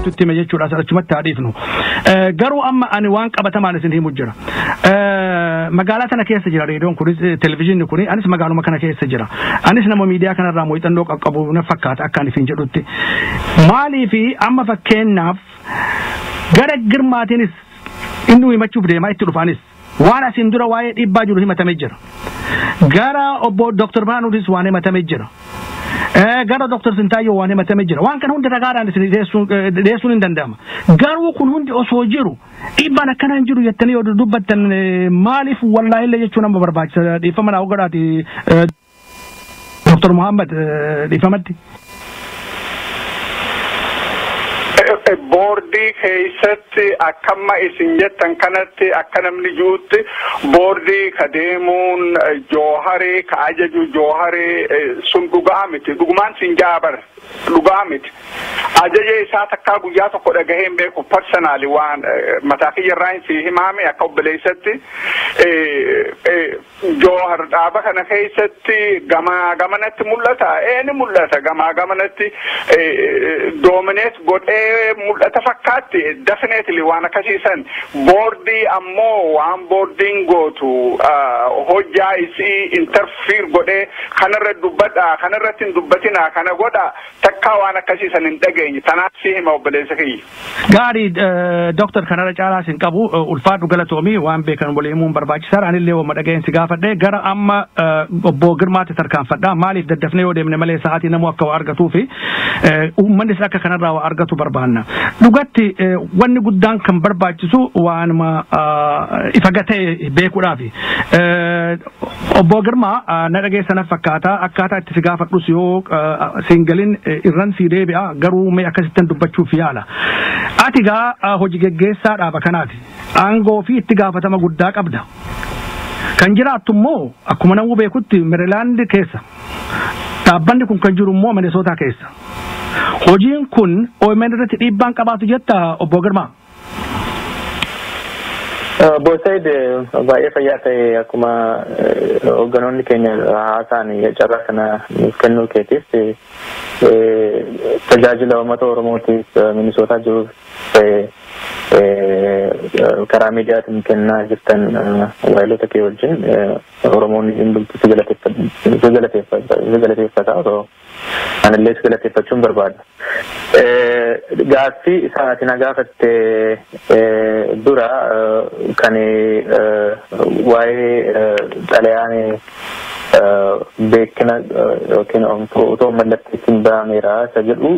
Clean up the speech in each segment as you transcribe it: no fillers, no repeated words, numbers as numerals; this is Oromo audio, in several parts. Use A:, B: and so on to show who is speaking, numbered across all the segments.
A: beektutti me jechuudha achumatti haadhiifnu garuu amma ani waan qabatamaan isin himu jira magaalaa tana keessa jira reediyoon kunis televiziyoonni kuni anis magaaluma kana keessa jira anis nama miidiyaa kanarraa muuxannoo qaqqabu na fakkaata akka ani isin jedhutti maalii fi amma fakkeenyaaf gara girmaatiinis inni himachuuf deemaa itti dhufaanis waan asin dura waa'ee dhiibbaa jiru himatamee jira gara obbo Dr. Baanuutis waan himatamee jira gara Dr. Sintaayyoo waan himatamee jira waan kana hundi ragaadhaan isin dhiyeessuun hin danda'ama garuu kun hundi osoo jiru dhiibbaan akkanaan jiru jettanii yoo dubbattan maaliif wallaahi illee jechuun amma barbaachisa dhiifama naa godhaati Dr. Muhammad dhiifamatti
B: boordii keessatti akkamma isin jettan kanatti akka namni juutti boordii ka deemuun jooharee ka ajaju jooharee sun dhugaa miti dhugumaan sin jaabar dhugaa miti ajaja isaa takkaa guyyaa tokko dhagahee hin beeku personaali waan mataa kiyyarraa si himaame akka obboleessatti joohar dhaaba kana keessatti gamaa gamanatti mul'ata ni mul'ata gamaa gamanatti doomineet godhee mul'ata fakkaatti definitely waan akkasiisan boordii ammoo waan boordiin gootu hojjaa isii interfere godhee kanarra dubbadha kanarratti hin dubbatina kana godha takkaa waan akkasiisan hin dhageenye tanaaf si hima obboleessa kiyya
A: gaarii Dr. kanarra caalaas hin qabu ulfaadhu galatoomii waan beekan walii himuun barbaachisaadha anillee wama dhageensi gaafadhe gara amma obbo Girmaatti tarkaanfadha maaliif daddafnee yoo deemne malee sa'aatii namuu akka waa argatuu fi uummannis akka kanarraa waa argatu barbaanna dhugatti wanni guddaan kan barbaachisu waanuma ifa gatee beekuudhaafi obbo Girmaa na dhageessana fakkaata akkaataa itti si gaafadhus yoo singalin irran si deebi'a garuu mee akkasittan dubbachuuf yaala ati gaa hojii geggeessaa dhaaba kanaati aangoo fi itti gaafatama guddaa qabda kan jiraattu immoo akkuma namuu beekutti Maryland keessa dhaabbanni kun kan jiru immoo Minnesota keessa hojiin kun OMN irratti dhiibbaan qabaatu jetta obbo Girmaa
C: Bosaid baay'ee fayyaa ta'e akkuma hogganoonni keenya haasaan carraa kana nuuf kennuu keetiif tajaajila uummata Oromootiif Minnesota jiruuf karaa miidiyaatiin kennaa jirtan waayilota kee wajjin Oromoonni hin bultu si galateeffata osoo anillee si galateeffachuun barbaada. Gaaffii isaatiin gaafatte dura kan waa'ee xalayaan beekina yookiin otoo mallatteetiin ba'ameera isa jedhu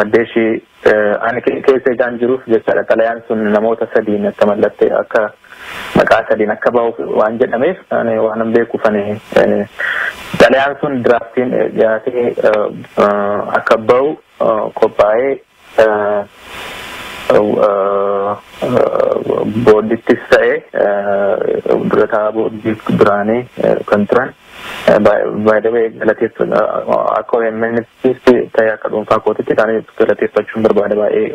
C: maddeeshii ani keessa ijaan jiruuf jechaadha xalayaan sun namoota sadiin akka mallattee akka maqaa sadiin akka ba'uuf waan jedhameef waan beekuuf xalayaan sun draftiin dhiyaatee akka ba'u qophaa'ee boordittis ta'ee durataa boordii duraanii kan turan baay'ee galateeffatu akka OMN'ttis ta'ee akka dhuunfaa kootitti isaanii galateeffachuun barbaada baay'ee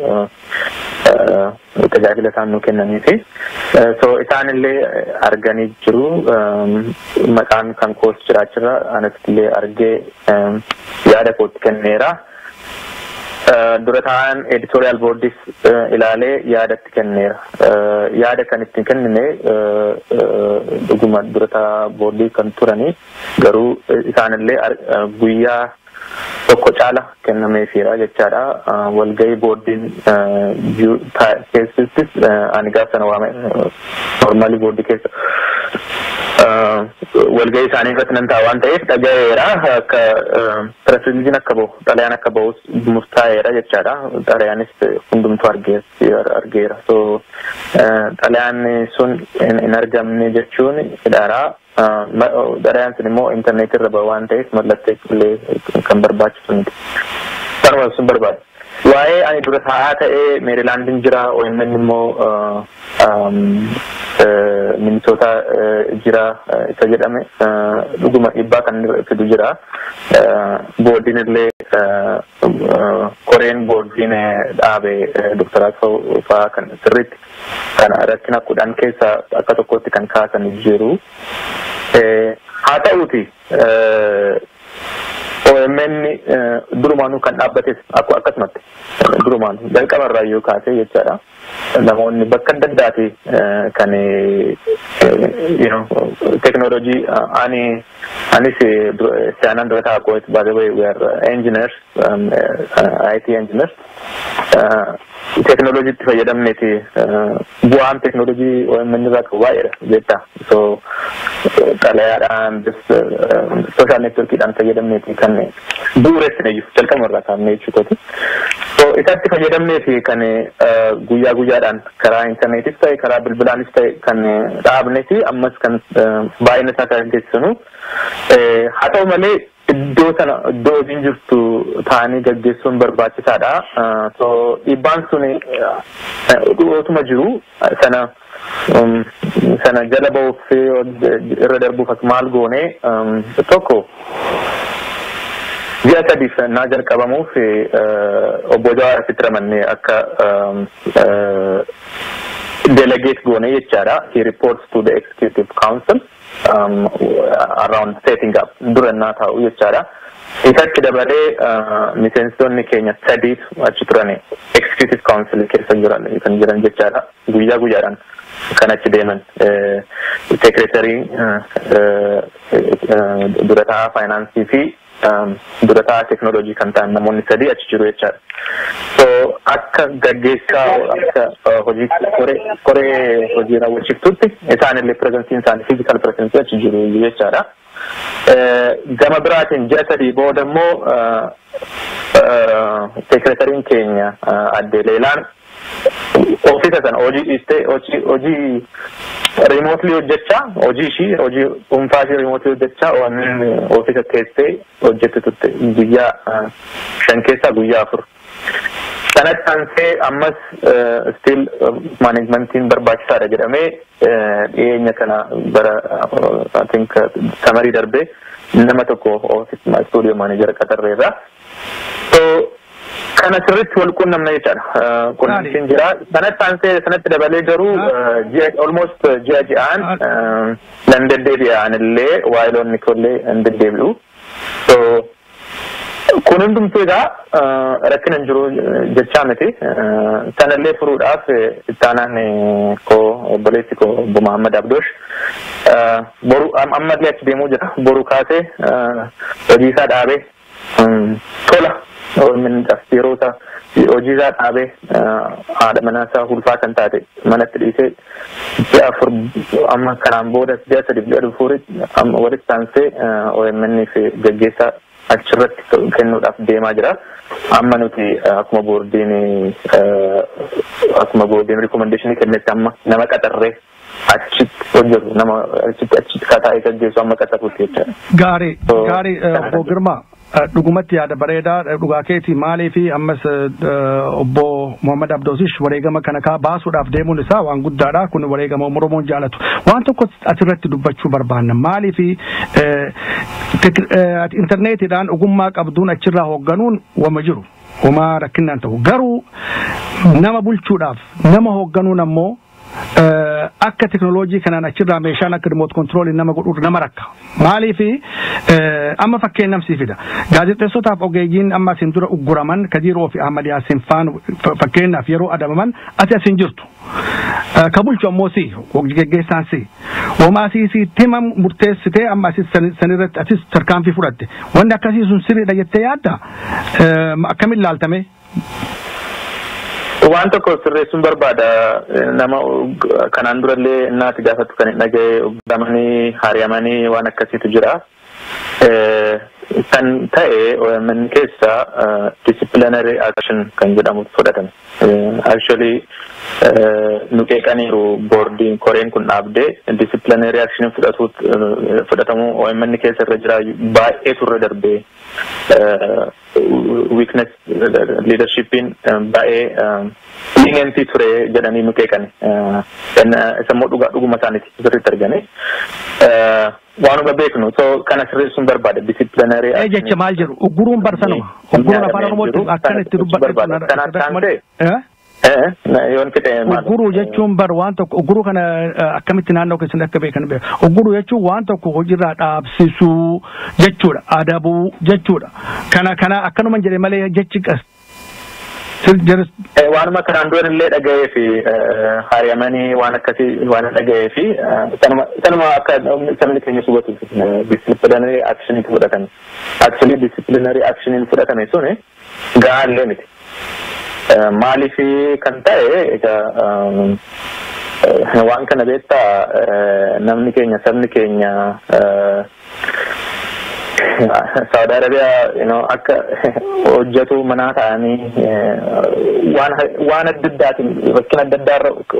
C: tajaajila isaan nuu kennaniifi so isaanillee arganii jiru maqaan kan koos jiraachirra anattillee argee yaada kootti kenneera durataan editorial boardis ilaalee yaadatti kenneera yaada kan ittiin kennine dhuguma durataa boordii kan turanii garuu isaanillee guyyaa tokko caala kennameefiira jechaadha walgahii boordiin keessattis ani gaafsana waame normaalii boordii keessa walgahii isaanii irratti nan ta'a waan ta'eef dhagayeera akka pireesidentiin akka bahu xalayaan akka bahus murtaa'eera jechaadha xalayaanis hundumtuu argeera so xalayaan sun hin argamne jechuun hidhaaraa xalayaan sun immoo intarneetii irra bahu waan ta'eef mallattee illee kan barbaachisu miti kanuma sun barbaada waa'ee ani dura taa'aa ta'ee Meerilaandin jira OMN immoo Minnesota jira isa jedhame dhuguma dhiibbaa kan fidu jira boordiin illee koreen boordiin dhaabe Dr. Asfaa kan sirriitti kan rakkina kudhan keessa akka tokkotti kan kaasan jiru haa ta'uuti OMN durumaanuu kan dhaabbates akkasumatti durumaanuu jalqabarraa yoo kaasee jechaadha. Namoonni bakka adda addaati kan technology anis seenaan dura taa'u by the way we are engineers IT engineers technology itti fayyadamneeti bu'aan technology OMN irraa qabu baay'eedha jetta so xalayaadhaan social networkiidhaan fayyadamneeti kan dureessine jalqabarraa kaafnee jechuuti. So isatti fayyadamneeti kan guyyaa guyyaadhaan karaa interneetis ta'e karaa bilbilaanis ta'e kan dhaabneeti ammas kan baay'ina isaa kan geessinu haa ta'u malee iddoo isin jirtu ta'anii gaggeessuun barbaachisaadha. So dhiibbaan sun dhuguma jiru sana jala ba'uuf irra darbuuf as maal goone tokko ji'a sadiif naa jalqabamuuf obbo Jawaar asitti ramannee akka delegate goone jechaadha. He reports to the executive council around setting up durannaa ta'u jechaadha. Isatti dabalee miseensonni keenya sadiif achi turani executive council keessa kan jiran jechaadha. Guyyaa guyyaadhaan kan achi deeman secretary durataa finance fi durataa technology kan ta'an namoonni sadii achi jiru jechaadha. So akka gaggeessaa akka hojii koree hojii raawwachiiftutti isaanillee presentiin isaanii physical presence achi jiru jechaadha. Gama biraatiin ji'a sadii booda immoo secretariin keenya adde Leelaan ofiisa sana hojii remotely hojjechaa hojii ishii hojii dhuunfaa ishii remotely hojjechaa ofiisa teessee hojjettutti guyyaa 5 keessaa guyyaa 4. Sanatti aansee ammas still managementiin barbaachisaadha jedhamee dhiyeenya kana bara I think samarii darbee nama tokko office studio manager qaxarreerra. So kana sirriitti wal quunnamna jechaadha. Quunnamtiin jira. Sanatti aansee sanatti dabalee garuu almost ji'aan nan deddeebi'an illee waayiloonni kollee nan deddeebi'u. So kun hundumtuu egaa rakkina hin jiru jechaa miti. Sanallee furuudhaaf ittaanaan koo obboleessi koo obbo Muhammad Abdoosh boru ammallee achi deemuu jira. Boru kaasee hojii isaa dhaabee tola yeroo isaa hojii isaa dhaabee haadha manaa isaa ulfaa kan taate manatti dhiisee ji'a 4 amma kanaan booda ji'a 3 ji'a 4 walitti aansee OMN fi gaggeessaa achirratti kennuudhaaf deemaa jira. Amma nuti akkuma boordiin recommendation kennetti amma nama qaxarree achitti hojjetu nama achitti kaataa'ee gaggeessu amma qaxaruutti jechaadha.
A: Gaarii obbo Girmaa dhugumatti yaada bareedaa dhugaa keetii maalii fi ammas obbo Muhammad Abdoosish wareegama kana baasuudhaaf deemuun isaa waan guddaadha. Kun wareegama Oromoon jaalatu. Waan tokko asirratti dubbachuu barbaanna. Maalii fi interneetiidhaan ogummaa qabduun achirraa hoogganuun wama jiru. Homaa rakkinaan ta'u. Garuu nama bulchuudhaaf nama hoogganuun ammoo akka teknoloojii kanaan achirraa meeshaan akka remote control nama godhu nama rakka. Maaliif amma fakkeenyamsii fida. Gaazexeessotaaf ogeeyyiin amma asin dura ugguraman Kadiiroo fi Ahmad Yaasin faan fakkeenyaaf yeroo adabaman ati asin jirtu. Ka bulchu ammoo geggeessaan homaa timam murteessitee amma asis sanirratti asis tarkaanfii fudhatte. Wanni akkasii sun sirriidha jettee yaadda akkamiin laaltame?
C: Waan tokko sirreessuun barbaada nama kanaan durallee naati gaafatu kan hin dhaga'e uggramanii haari'amanii waan akkasiitu jira. Kan ta'e OMN keessa disciplinary action kan jedhamu fudhatame. Actually nuqeeqaniiru boordiin koreen kun dhaabdee disciplinary action fudhatamu OMN keessa irra jira baay'ee turre darbee weakness leadership in baay'ee leniency ture jedhanii nuqeeqani. Isa immoo dhuguma isaaniiti sirriitti argane. Waanuma beeknu so kana sirreessuun barbaada disciplinary
A: jecha maal jedhu ugguruun barsanuma ugguruun afaan Oromootti akkana itti dubbatu
C: kanaan taanse yoon fite
A: Oguruu jechuun bar waan tokko oguruu kana akkamitti naannoo keessatti akka beekan beeku. Oguruu jechuun waan tokko hojiirraa dhaabsisuu jechuudha. Adabuu jechuudha. Kana akkanuma jedhe malee jechi qas.
C: Waanuma kanaan dura illee dhaga'ee fi haariyamanii waan akkasii waan dhaga'ee fi sanuma akka sabni keenya hubatu disciplinary action fudhatan. Actually disciplinary action fudhatame suni gaallee miti. Maaliif kan ta'e waan kana beektaa namni keenya sabni keenya Saudi Arabia akka hojjetu manaa ta'anii waan adda addaatiin rakkina adda addaa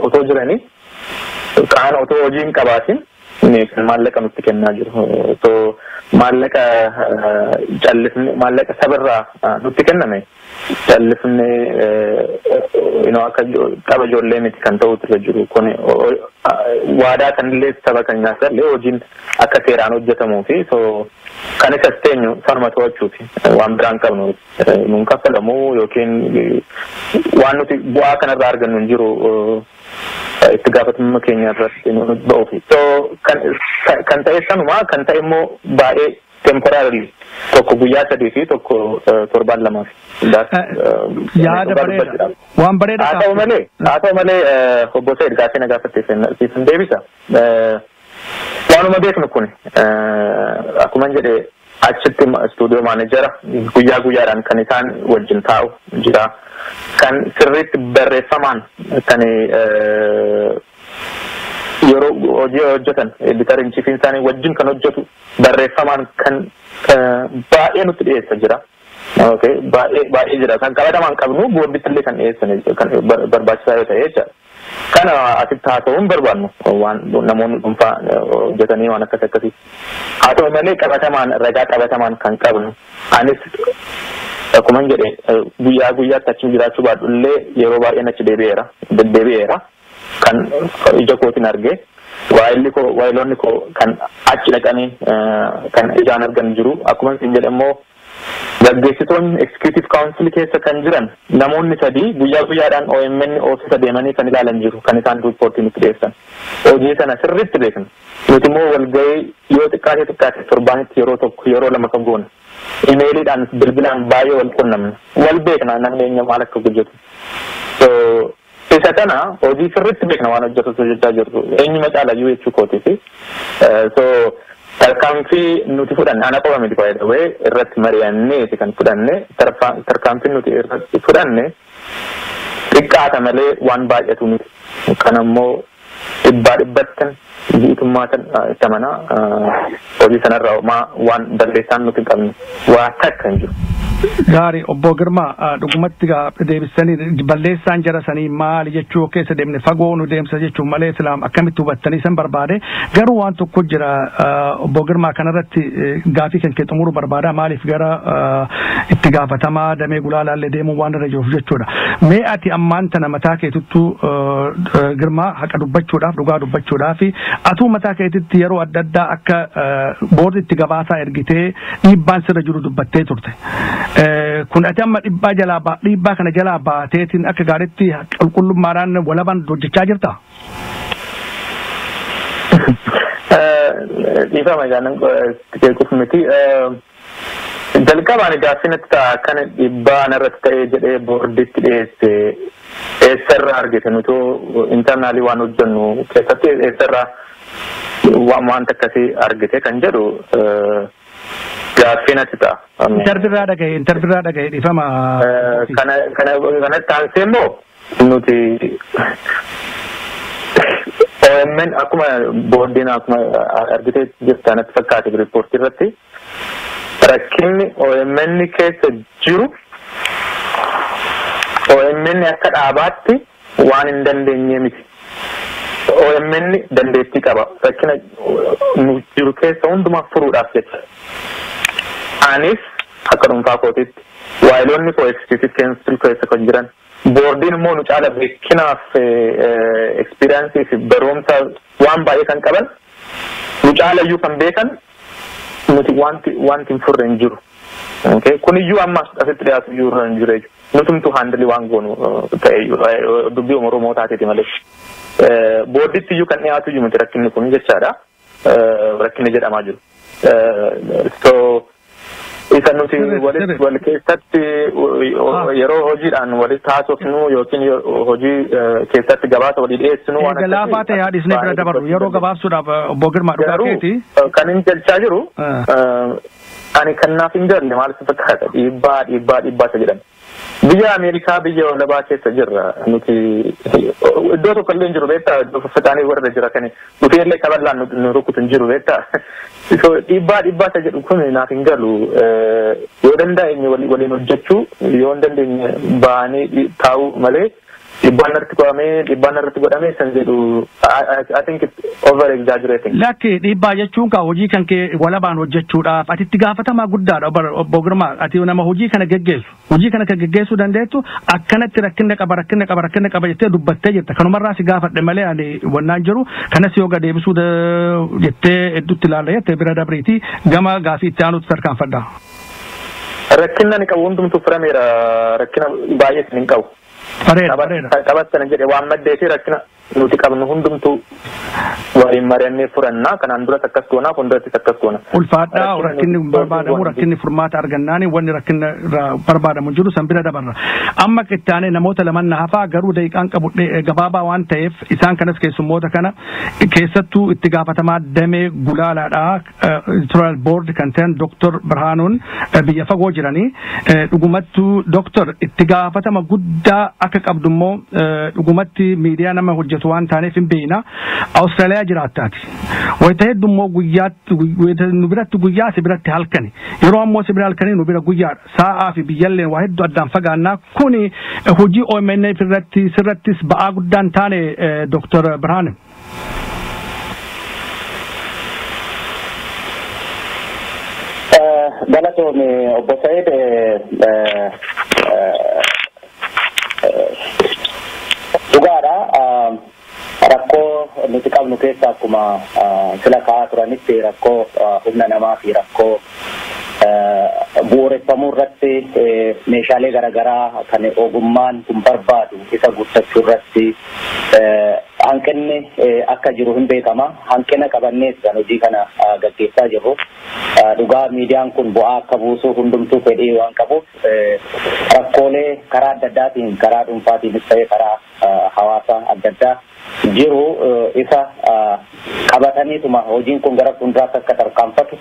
C: otoo jiranii kaan otoo hojii hin qabaatin maallaqa nutti kennaa jiru. Otoo maallaqa sabirraa nutti kenname callifne akka qaba ijoollee miti kan ta'utu irra jiru. Kun waadaa kanillee saba keenyaas illee hojiin akka seeraan hojjetamuu fi kan isa steenyu sanuma to'achuuti waan biraan qabnu nuun kaffalamuu yookiin waan nuti bu'aa kanarraa argannu hin jiru itti gaafatamummaa keenya irratti nu ba'uufi. Kan ta'e sanuma kan ta'e immoo baay'ee temporarily tokko guyyaa 3 fi tokko 7 lamaaf.
A: Yaada bareeda waan bareeda
C: haa ta'u malee obbo Said gaafii na gaafatteef deebisa. Waanuma beeknu kun akkuma jedhe achitti studio manager guyyaadhaan kan isaan wajjin taa'u jira. Kan sirriitti barreeffamaan kan yeroo hojii hojjetan editariin chiifiin isaanii wajjin kan hojjetu barreeffamaan kan baay'ee nutti dhiyeessa jira. Okay, baay'ee jira. Kan qabatamaan qabnu boorditti illee kan dhiyeessan kan barbaachisaa yoo ta'e jecha. Kana asitti haasa'uun barbaannu waan namoonni dhuunfaa hojjetanii waan akkasii. Haa ta'u malee ragaa qabatamaan kan qabnu. Anis akkuma jedhe guyyaatti achi jiraachuu baadhu illee yeroo baay'een achi deddeebi'eera. Kan ija kootiin argee waayiloonni koo kan achi dhaqanii kan ijaan argan jiru. Akkuma isin jedhe immoo gaggeessitoonni executive council keessa kan jiran namoonni 3 guyyaadhaan OMN office deemanii kan ilaalan jiru kan isaan reportii nutti dhiyeessan. Hojii sana sirriitti beekna. Nuti immoo walgahii yoo xiqqaate torbaanitti yeroo 2 kan goona. Imeeliidhaan bilbilaan baay'ee wal qunnamna. Wal beekna namni eenyu maal akka hojjetu. Isa kana hojii sirriitti beekna waan hojjechaa jirtu. Eenyuma caalayyuu jechuu kootiifi. Tarkaanfii nuti fudhanne ana qofa miti fayyadamee irratti mari'annee kan fudhanne tarkaanfii nuti irratti fudhanne xiqqaata malee waan baay'atu miti. Kan ammoo dhibbattan guutummaatan itti amanaa hojii sanarraa waan balleessaan nuti qabne waa takka hin jiru.
A: Gaarii obbo Girmaa dhugumatti deebisanii balleessaan jara sanii maali jechuu keessa deemne fagoo nu deemsa jechuun malee islaam akkamitti hubattanii san barbaade garuu waan tokko jira obbo Girmaa kanarratti gaafii kan kee xumuruu barbaada maaliif gara itti gaafatamaa damee gulaalaallee deemuu waan irra jiruuf jechuudha. Mee ati ammaan tana mataa keetittu Girmaa haqa dubbachuudhaaf dhugaa dubbachuudhaaf atuu mataa keetitti yeroo adda addaa akka boorditti gabaasaa ergitee dhiibbaan sirra jiru dubbattee turte. Kun ati amma dhiibbaa kana jalaa baateetiin akka gaariitti qulqullummaadhaan walabaan hojjechaa jirta?
C: Dhiifama jaanan qeequuf miti. Jalqabaan gaaffinatti ta'a akkana dhiibbaa narratti ta'ee jedhee boorditti dhiyeesse eessarraa argite nuti intarnaalii waan hojjennu keessatti eessarraa wanta akkasii argite kan jedhu gaaffinatti ta'a.
A: Interbirraa dhagaye dhiifama.
C: Kana taansee immoo nuti OMN akkuma boordiin akkuma argitee jirtanatti fakkaate riippoortii irratti rakkinni OMN keessa jiru OMN akka dhaabaatti waan hin dandeenye miti. OMN dandeettii qaba rakkina nu jiru keessa hundumaa furuudhaaf jecha. Anis akka dhuunfaa kootitti waayiloonni koo executive council keessa kan jiran boordiin immoo nu caala beekinaaf experience fi barumsa waan baay'ee kan qaban nu caalayyuu kan beekan nuti wanti hin furre hin jiru. Okay, kuniyyuu amma asitti dhiyaatu jiru hin jiru. Nutumtu handli waan goonu ta'e dubbii Oromoo taateeti malee. Boodditti iyyuu kan dhiyaatu jiru miti rakkinni kun jechaadha. Rakkinni jedhamaa jiru. So isa nuti wal keessatti yeroo hojiidhaan walitti haasofnu yookiin hojii keessatti gabaasa walii dhiyeessinu waan
A: galaafaa ta'e haadhisnee bira dabarru yeroo gabaabsuudhaaf obbo Girmaa Dhugaateeti.
C: Kan inni jechaa jiru ani kannaaf hin galle maal si fakkaata dhiibbaa isa jedhama. Biyya Ameerikaa biyya walabaa keessa jirra nuti iddoo tokko illee hin jiru beektaa iddoo faffataanii warra jira kan nuti illee qaballaan nu rukutu hin jiru beektaa. So dhiibbaa isa jedhu kun naaf hin galu yoo danda'e waliin hojjechuu yoo hin dandeenye ba'anii taa'uu malee dhiibbaan irratti godhamee san jedhu I think it's over exaggerating.
A: Lakki dhiibbaa jechuun ka hojii kan kee walabaan hojjechuudhaaf ati itti gaafatamaa guddaadha obbo Girmaa ati nama hojii kana geggeessuu dandeettu akkanatti rakkina qaba jettee dubbattee jirta kanumarraa si gaafadhe malee ani wannaan jiru kanas yoo deebisuu jettee hedduutti ilaalla jettee bira dabriitii gama gaafii itti aanutti tarkaanfadha.
C: Rakkina ni qabu hundumtuu firameera rakkina baay'ee hin qabu. Qabattan jedhe waan maddeetii rakkina nuti qabnu hundumtuu waliin mari'annee furannaa kanaan duratti akkas goonaa fuuldurattis akkas goona.
A: Ulfaadhaa rakkinni barbaadamu rakkinni furmaata argannaani wanni rakkinni barbaadamu jiru san bira dabarra. Amma qixxaanee namoota laman hafaa garuu daqiiqaan qabu gabaabaa waan ta'eef isaan kanas keessummoota kana keessattuu itti gaafatamaa damee gulaalaadhaa Electoral Board kan ta'an Dr. Birhaanuun biyya fagoo jiranii dhugumattuu Dr. itti gaafatama guddaa akka qabdummoo dhugumatti miidiyaa nama hojjetu waan taaneef hin beekna Awustiraaliyaa jiraattaati. Wayita heddummoo guyyaatti nu biratti guyyaa si biratti halkani yeroo ammoo si bira halkanii nu bira guyyaadha sa'aa fi biyyallee waa hedduu addaan fagaannaa kuni hojii OMN sirrattis ba'aa guddaan taane Dr. Birhaan.
D: Galatoome obbo Said dhugaadha rakkoo nuti qabnu keessa akkuma sila kaa'aa turanitti rakkoo humna namaa fi rakkoo bu'uureffamuu irratti meeshaalee garaagaraa kan ogummaan kun barbaadu isa guuttachuu irratti hanqinni akka jiru hin beekama hanqina qabannees kan hojii kana gaggeessaa jirru dhugaa miidiyaan kun bu'aa akka buusu hundumtuu fedhii waan qabuuf rakkoolee karaa adda addaatiin karaa dhuunfaatiinis ta'ee karaa hawaasa adda addaa jiru isa qabataniituma hojiin kun gara fuulduraatti akka tarkaanfatu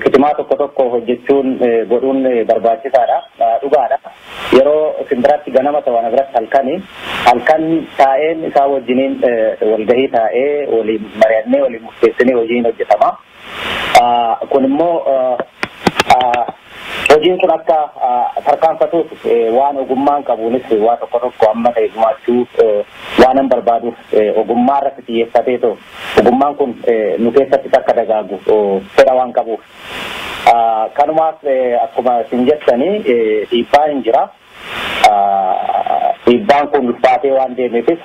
D: kitimaa tokko hojjechuun godhuun barbaachisaadha dhugaadha yeroo simbiratti ganama ta'an biratti halkan taa'een isaa wajjiniin walgahii taa'ee waliin mari'annee waliin murteessinee hojiin hojjetama kun immoo hojiin kun akka tarkaanfatuuf waan ogummaan qabuunis waa tokko amma ta'e gumaachuu waan barbaaduuf ogummaa irratti xiyyeeffatee ogummaan kun nu keessatti akka dagaagu fedha waan qabuuf kanumaaf akkuma isin jettanii dhiibbaa hin jira dhiibbaan kun ulfaatee waan deemeefis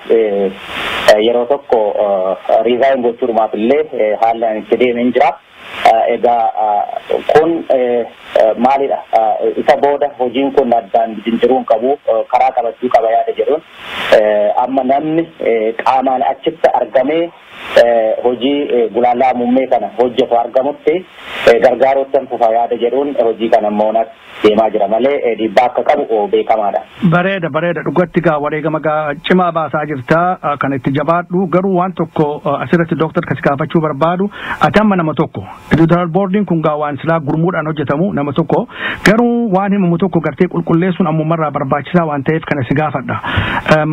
D: yeroo tokko riizaayin gochuudhumaaf illee haalaan itti deeme hin jira. Egaa kun maalidha isa booda hojiin kun addaan jinjiruun qabu karaa qabachuu qaba yaada jedhuun amma namni qaamaan achitti argamee hojii gulaalaa muummee kana hojjetu argamutti gargaaruutti fufa yaada jedhuun hojii kana moonas deemaa jira malee dhiibbaa akka qabu beekamaadha.
A: Bareeda dhugatti gaa wareegama gaa cimaa baasaa jirta kan itti jabaadhu garuu waan tokko asirratti dooktar kasi kaafachuu barbaadu ati amma nama tokko Electoral Boardiin kun gaa waan silaa gurmuudhaan hojjetamu nama tokko garuu waan himamu tokko gartee qulqulleessuun ammumarraa barbaachisaa waan ta'eef kana si gaafadha.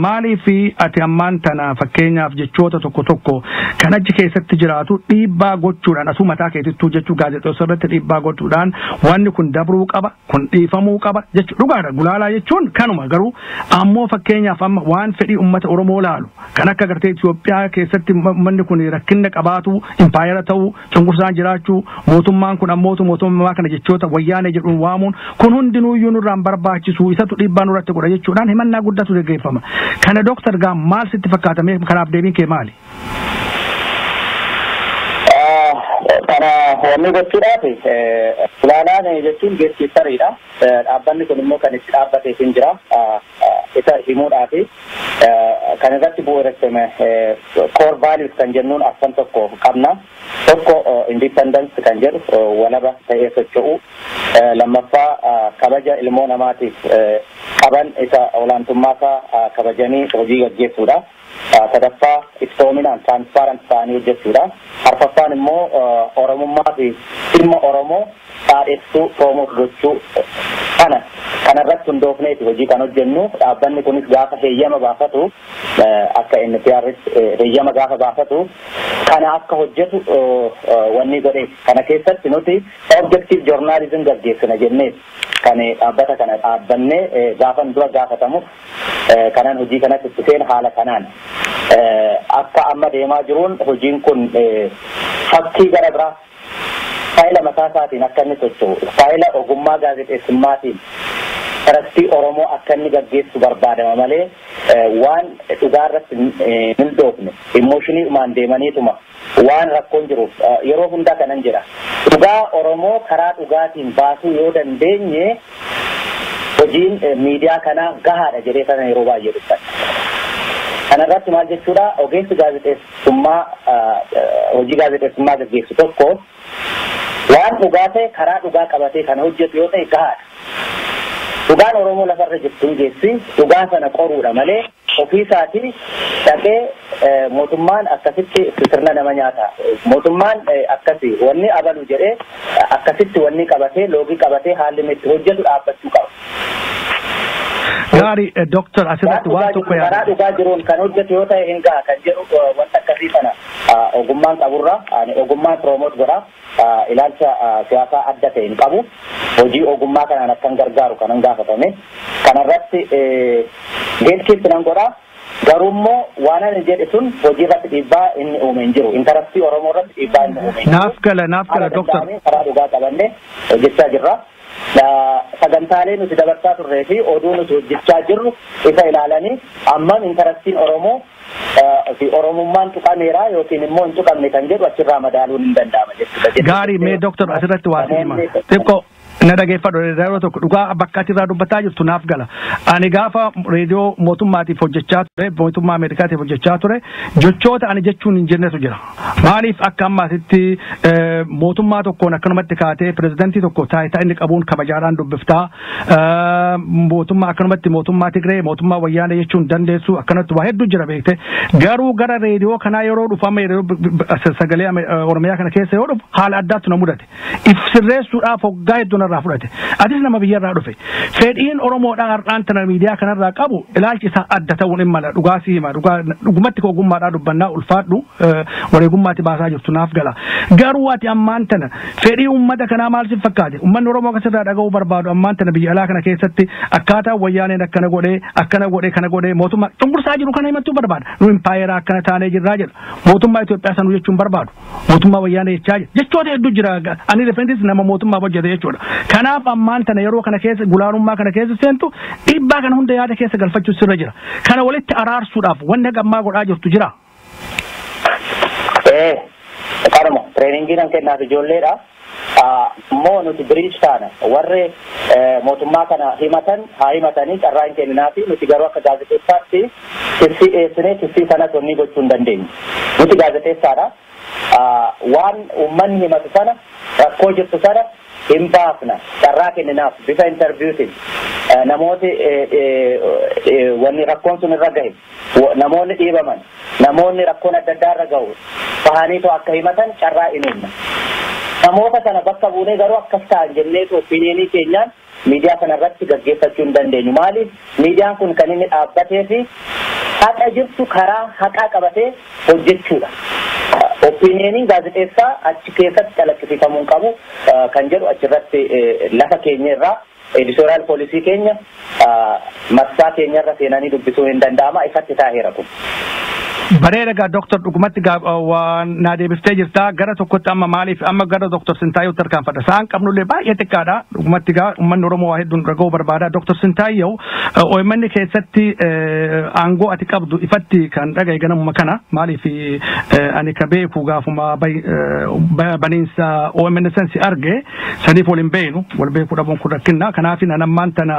A: Maaliif ati ammaan tana fakkeenyaaf jechoota tokko kan achi keessatti jiraatu dhiibbaa gochuudhaan asuu mataa keetittuu jechuu gaazexeessoo irratti dhiibbaa gochuudhaan wanni kun dabruu qaba kun dhiifamuu qaba jechuu dhugaadha gulaalaa jechuun kanuma garuu ammoo fakkeenyaaf amma waan fedhii uummata Oromoo laalu kan akka gartee Itoophiyaa keessatti manni kun rakkinna qabaatu impaayera ta'uu cunqursaan jiraachuu mootummaan kun ammootu mootummaa kana jechoota wayyaanee jedhuun waamuun kun hundinuuyyuu nurraan barbaachisu isatu dhiibbaa nurratti godha jechuudhaan himannaa guddatu gaggeeffama. Kana dooktar gaa maal sitti fakkaatame kanaaf deebiin kee maali?
D: kana wanni gochuudhaaf ilaalaan jechuun geessisariidha. Dhaabbanni kun immoo kan itti dhaabbatee hin jira. Isa himuudhaaf kan irratti bu'uureffame core values kan jennuun afaan tokko qabna. Tokko independence kan jedhu walaba ta'ee socho'u. Lammaffaa kabaja ilmoo namaatiif qaban isa olaantummaasaa kabajanii hojii gaggeessuudha. Sadaffaa iftoominaan transparent ta'anii hojjechuudha. Arfaffaan immoo oromummaa fi dhimma oromoo dhaadheessuu promote gochuu kanarratti hundoofneeti hojii kan hojjennu. Dhaabbanni kunis gaafa heeyyama baafatu akka NPRs heeyyama gaafa baafatu kana akka hojjetu wanni godhe. Kana keessatti nuti objective journalism gaggeessina jennee kan dhaabbata kana dhaabbannee gaafan dura gaafatamuuf kanan hojii kanatti itti seen haala kanaan akka amma deemaa jiruun hojiin kun fakkii gara biraa faayila mataa isaatiin akka inni socho'u faayila ogummaa gaazexeessummaatiin sarastii Oromoo akka inni gaggeessu barbaadama malee waan dhugaarratti hin doofne emooshinii maan deemaniituma waan rakkoon jiruuf yeroo hundaa kanan jedha dhugaa Oromoo karaa dhugaatiin baasuu yoo dandeenye hojiin miidiyaa kanaa gahaadha jedhee kana yeroo baay'ee dubbata. Kanarratti maal jechuudha ogeessi gaazexeessummaa hojii gaazexeessummaa gaggeessu tokko waan dhugaa ta'e karaa dhugaa qabatee kana hojjetu yoo ta'e gahaadha. Dhugaan Oromoo lafarra jirtu hin geessi dhugaa sana qoruudha malee ofiisaatii dhaqee mootummaan akkasitti sirna nama nyaata. Mootummaan akkasii wanni abalu jedhee akkasitti wanni qabatee loogii qabatee haalli itti hojjetu dhaabbachuu qaba.
A: Gaarii Dr. Asirratti waan tokko yaada.
D: Karaa dhugaa jiruun kan hojjetu yoo ta'e hin gaha kan jedhu wanta akkasii kana ogummaan qaburra ogummaan promote godha. Ilaalcha siyaasaa adda ta'e hin qabu. Hojii ogummaa kanaan akkan gargaaru kanan gaafatame. Kanarratti geedkiitti nan godha. Garummoo waan ani jedhe sun hojii irratti dhiibbaa inni uume hin jiru. Intarastii Oromoo irratti dhiibbaa inni uume hin jiru.
A: Naaf gala Dr.
D: Karaa dhugaa qabannee hojjechaa jirra. Sagantaalee nuti dabarsaa turree fi oduu nuti hojjechaa jirru isa ilaalanii ammam intarastiin Oromoo fi Oromummaan tuqameera yookiin immoo hin tuqamne kan jedhu achirraa madaaluun hin danda'ama jechuudha.
A: Gaarii mee Dr. Asirratti waa hima. Xiqqoo na dhageeffadhu yeroo tokko dhugaa bakka atirraa dubbataa jirtu naaf gala. Ani gaafa reediyoo mootummaatiif hojjechaa ture mootummaa Ameerikaatiif hojjechaa ture jechoota ani jechuun hin jennetu jira. Maaliif akka ammaasitti mootummaa tokkoon akkanumatti kaatee pirezidantii tokko taayitaa inni qabuun kabajaadhaan dubbiftaa mootummaa akkanumatti mootummaa Tigree mootummaa Wayyaanee jechuun dandeessu akkanatti waa hedduu jira beekte garuu gara reediyoo kanaa yeroo dhufu amma sagalee Oromiyaa kana keessa yoo dhufu haala addaatu na mudate. Sirreessuudhaaf hoggaa hedduu narraa fudhate. Atis nama biyyarraa dhufe. Fedhiin Oromoodhaan har'aan tana miidiyaa kanarraa qabu ilaalchi isaa adda ta'uun hin mala dhugaasii hima dhugumatti ogummaadhaa dubbannaa ulfaadhu wareegummaatti baasaa jirtu naaf gala. Garuu ati ammaan tana fedhii uummata kanaa maal si fakkaate uummanni Oromoo kasirraa dhaga'uu barbaadu ammaan tana biyya alaa kana keessatti akkaataa wayyaaneen akkana godhee mootummaa cunqursaa jiru kana himachuu barbaada. Nu impaayeraa akkana taanee jirraa jedha. Mootummaa Itoophiyaa sanuu jechuun barbaadu. Mootummaa wayyaanee jechaa jira. Jechoota hedduu jira. Ani rifeensis nama mootummaa hojjete jechuudha. Kanaaf ammaan tana yeroo kana keessa gulaanummaa kana keessa seentu dhiibbaa kana hunda yaada keessa galfachuu sirra jira. Kana walitti araarsuudhaaf wanni gammaa godhaa jirtu jira.
D: Karma trainingiin kan kennaaf ijoolleedha. Moo nuti biriij taana warri mootummaa kana himatan haa himatanii carraa hin kenninaafi nuti garuu akka gaazexeessaatti tissii dhiyeessinee tissii sanas wanni gochuu hin dandeenyu. Nuti gaazexeessaadha. Waan uummanni himatu sana rakkoo jirtu sana hin baafna carraa kenninaaf bifa interviewtiin namooti wanni rakkoon sun irra gahe namoonni dhiibaman namoonni rakkoon adda addaa irra gahu bahaniitoo akka himatan carraa hin uumna. Namoota sana bakka buunee garuu akkas ta'an jenneetu opiniinii keenyaan miidiyaa kanarratti gaggeeffachuu hin dandeenyu. Maaliif miidiyaan kun kan inni dhaabbatee fi haqa jirtu karaa haqaa qabatee hojjechuudha. Opiniiniin gaazexeessaa achi keessatti calaqqisiifamuu qabu kan jedhu achirratti lafa keenya irraa editorial policy keenya marsaa keenya irra seenanii dubbisuu hin danda'ama ifatti taa'eera kun.
A: bareeda Dr. dhugumatti waan na deebiftee jirta gara tokkotti amma maaliif amma gara Dr. Sintaayyoo tarkaanfadha saan qabnullee baay'ee xiqqaadha dhugumatti uummanni Oromoo waa hedduun dhaga'uu barbaada Dr. Sintaayyoo OMN keessatti aangoo ati qabdu ifatti kan dhagaye ganamuma kana maaliif ani ka beeku gaafuma baniinsa OMN sansi arge saniif waliin beenu wal beekuu dhabuun kun rakkinna kanaaf nammaan tana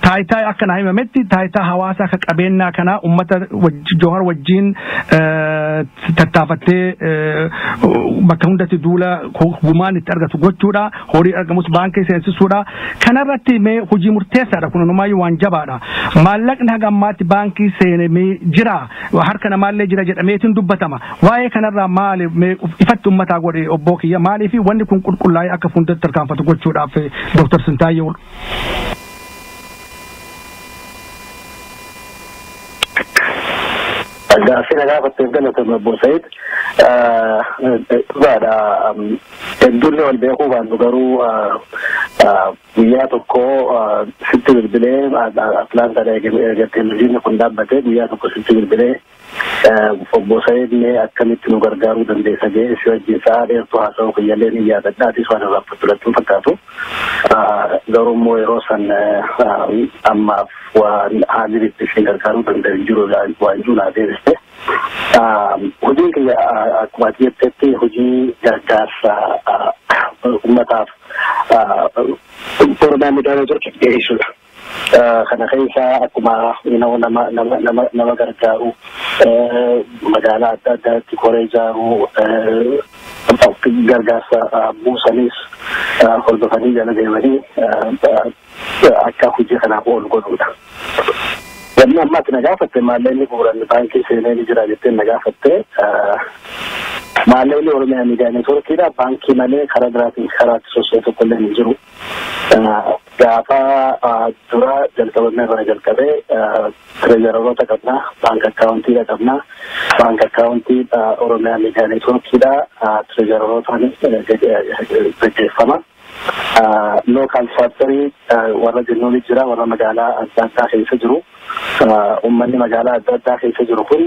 A: taayitaa akkana himametti taayitaa hawaasaa ka qabeenyaa kana uummata Johar wajjin tattaafattee bakka hundatti duula gumaan itti argatu gochuudha horii argamus baankii seensisuudha kanarratti mee hojii murteessaadha kun numaayyuu waan jabaadha maallaqni haga ammaatti baankii seenamee jira harka namaallee jira jedhameetiin dubbatama waa'ee kanarraa maali ifatti uummataa godhe obbo kiyya maaliif wanni kun qulqullaa'ee akka fuuldratti tarkaanfatu gochuudhaaf Dr. Sintaayyoo
E: Gaaffii nagaa fattee galatoomne Obbo Said dhugaadha hedduullee wal beekuu baannu garuu guyyaa tokko sitti bilbilee Atlaantaadha televezyiinii kun dhaabbatee guyyaa tokko sitti bilbilee Obbo Saidne akkamitti nu gargaaruu dandeessa jee si wajjin sa'a dheertuu haasa'uu kiyyallee ni yaadadhaatis waan irraa fudhatuun fakkaatu garuu immoo yeroo san ammaaf waan haalli itti ishee gargaaruu danda'u jiru waan jiru naa deebiste hojiin kiyya akkuma ati jettetti hojii gargaarsa uummataaf Oromiyaa miidiyaalee turte dhiyeessuudha. Kana keessa akkuma nama gargaaru magaalaa adda addaatti koree ijaaruu gargaarsa buusanis hordofanii jala deemanii akka hojii kanaaf oolu godhuudha. Wanni ammaatti na gaafatte maallaqni bu'uuranni baankii seenee ni jira jettee na gaafatte maallaqni Oromiyaa miidiyaa neetwoorkiidha baankii malee karaa biraatiin karaatti sosochii tokkollee hin jiru. Gaafa dura jalqabamee bara jalqabee tireejaroota qabna baank akkaawuntiidha qabna baank akkaawuntii Oromiyaa miidiyaa neetwoorkiidha tireejarootaan gaggeeffama. Local factory warra jennuun jira warra magaalaa adda addaa keessa jiru ummanni magaalaa adda addaa keessa jiru kun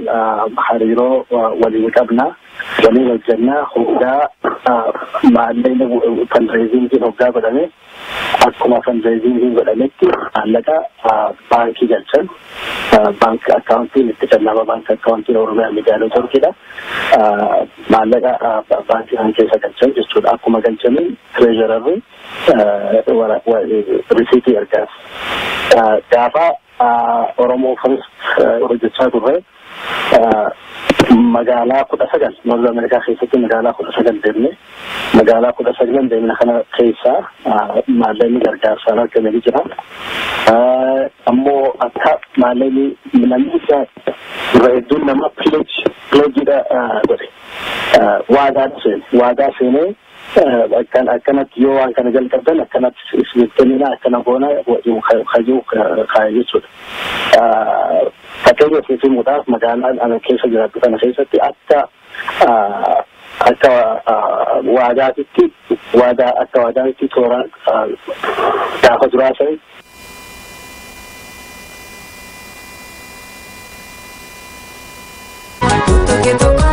E: hariiroo waliin qabna waliin hojjannaa hoggaa maallaqni fundraisingii hoggaa godhame akkuma fundraisingii godhametti maallaqa baankii galchan baank akkaawuntiin itti kennama baank akkaawuntiin Oromiyaa miidiyaa neetwoorkiidha maallaqa baankii kan keessa galchan jechuudha akkuma galchanii tireejararri risiitii ergaas gaafa Oromoo First hojjechaa turre magaalaa 19 Noorz Ameerikaa keessatti magaalaa 19 deemne magaalaa 19 deemne kana keessa maallaqni gargaarsaan argamee jira ammoo akka maallaqni namni hedduun nama pileejidha godhe waadaa seenee akkanatti yoo waan kana jalqabdan akkanatti isbiteenina akkana goona hajuu kaaya jechuudha. Fakkeenya isimuudhaaf magaalaan ana keessa jiraattu kana keessatti akka waadaatitti toora gaafa duraa ta'e
F: que toca